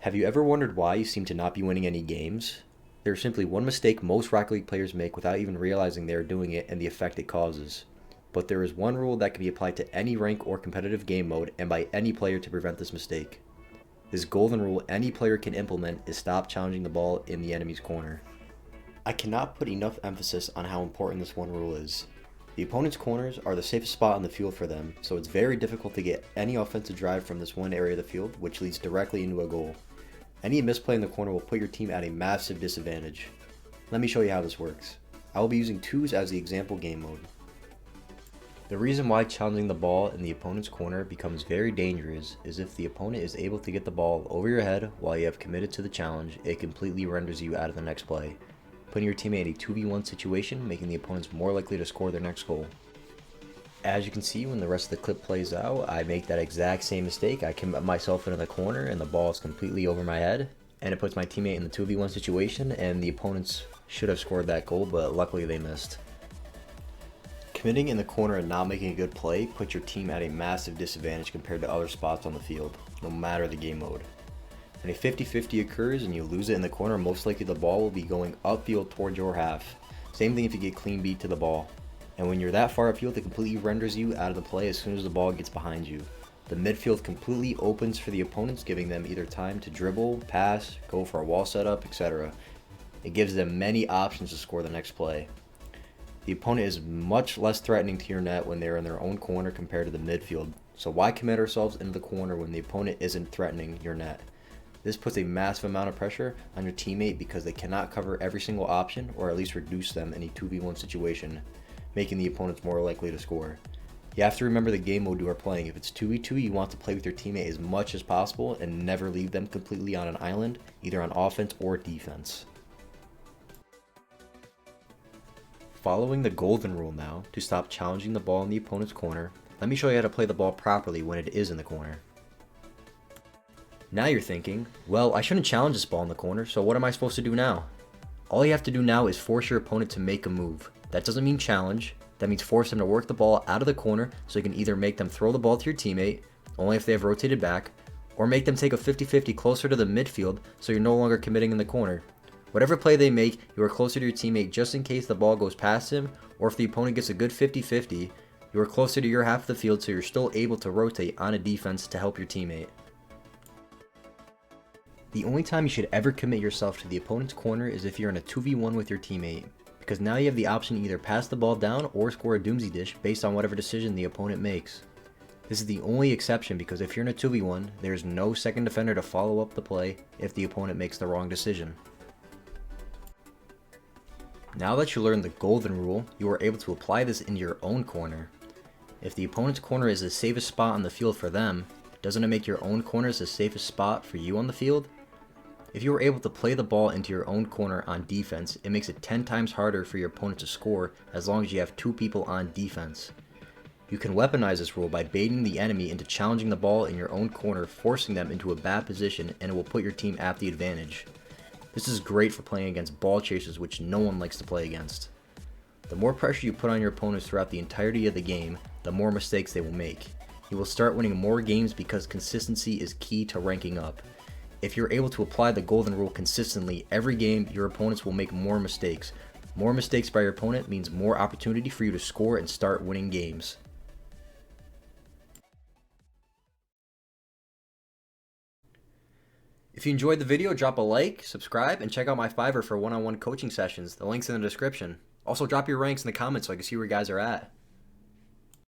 Have you ever wondered why you seem to not be winning any games? There's simply one mistake most Rocket League players make without even realizing they are doing it and the effect it causes. But there is one rule that can be applied to any rank or competitive game mode and by any player to prevent this mistake. This golden rule any player can implement is stop challenging the ball in the enemy's corner. I cannot put enough emphasis on how important this one rule is. The opponent's corners are the safest spot on the field for them, so it's very difficult to get any offensive drive from this one area of the field, which leads directly into a goal. Any misplay in the corner will put your team at a massive disadvantage. Let me show you how this works. I will be using twos as the example game mode. The reason why challenging the ball in the opponent's corner becomes very dangerous is if the opponent is able to get the ball over your head while you have committed to the challenge, it completely renders you out of the next play, putting your teammate in a 2v1 situation, making the opponents more likely to score their next goal. As you can see, when the rest of the clip plays out, I make that exact same mistake. I commit myself into the corner and the ball is completely over my head, and it puts my teammate in the 2v1 situation, and the opponents should have scored that goal, but luckily they missed. Committing in the corner and not making a good play puts your team at a massive disadvantage compared to other spots on the field, no matter the game mode. When a 50-50 occurs and you lose it in the corner, most likely the ball will be going upfield towards your half. Same thing if you get clean beat to the ball. And when you're that far upfield, it completely renders you out of the play as soon as the ball gets behind you. The midfield completely opens for the opponents, giving them either time to dribble, pass, go for a wall setup, etc. It gives them many options to score the next play. The opponent is much less threatening to your net when they're in their own corner compared to the midfield. So why commit ourselves into the corner when the opponent isn't threatening your net? This puts a massive amount of pressure on your teammate because they cannot cover every single option or at least reduce them in a 2v1 situation, making the opponents more likely to score. You have to remember the game mode you are playing. If it's 2v2, you want to play with your teammate as much as possible and never leave them completely on an island, either on offense or defense. Following the golden rule now, to stop challenging the ball in the opponent's corner, let me show you how to play the ball properly when it is in the corner. Now you're thinking, well, I shouldn't challenge this ball in the corner, so what am I supposed to do now? All you have to do now is force your opponent to make a move. That doesn't mean challenge, that means force them to work the ball out of the corner so you can either make them throw the ball to your teammate, only if they have rotated back, or make them take a 50-50 closer to the midfield so you're no longer committing in the corner. Whatever play they make, you are closer to your teammate just in case the ball goes past him, or if the opponent gets a good 50-50, you are closer to your half of the field so you're still able to rotate on a defense to help your teammate. The only time you should ever commit yourself to the opponent's corner is if you're in a 2v1 with your teammate, because now you have the option to either pass the ball down or score a doomsday dish based on whatever decision the opponent makes. This is the only exception because if you're in a 2v1, there's no second defender to follow up the play if the opponent makes the wrong decision. Now that you learned the golden rule, you are able to apply this into your own corner. If the opponent's corner is the safest spot on the field for them, doesn't it make your own corner the safest spot for you on the field? If you are able to play the ball into your own corner on defense, it makes it 10 times harder for your opponent to score as long as you have two people on defense. You can weaponize this rule by baiting the enemy into challenging the ball in your own corner, forcing them into a bad position, and it will put your team at the advantage. This is great for playing against ball chasers, which no one likes to play against. The more pressure you put on your opponents throughout the entirety of the game, the more mistakes they will make. You will start winning more games because consistency is key to ranking up. If you're able to apply the golden rule consistently every game, your opponents will make more mistakes. More mistakes by your opponent means more opportunity for you to score and start winning games. If you enjoyed the video, drop a like, subscribe, and check out my Fiverr for one-on-one coaching sessions. The link's in the description. Also, drop your ranks in the comments so I can see where you guys are at.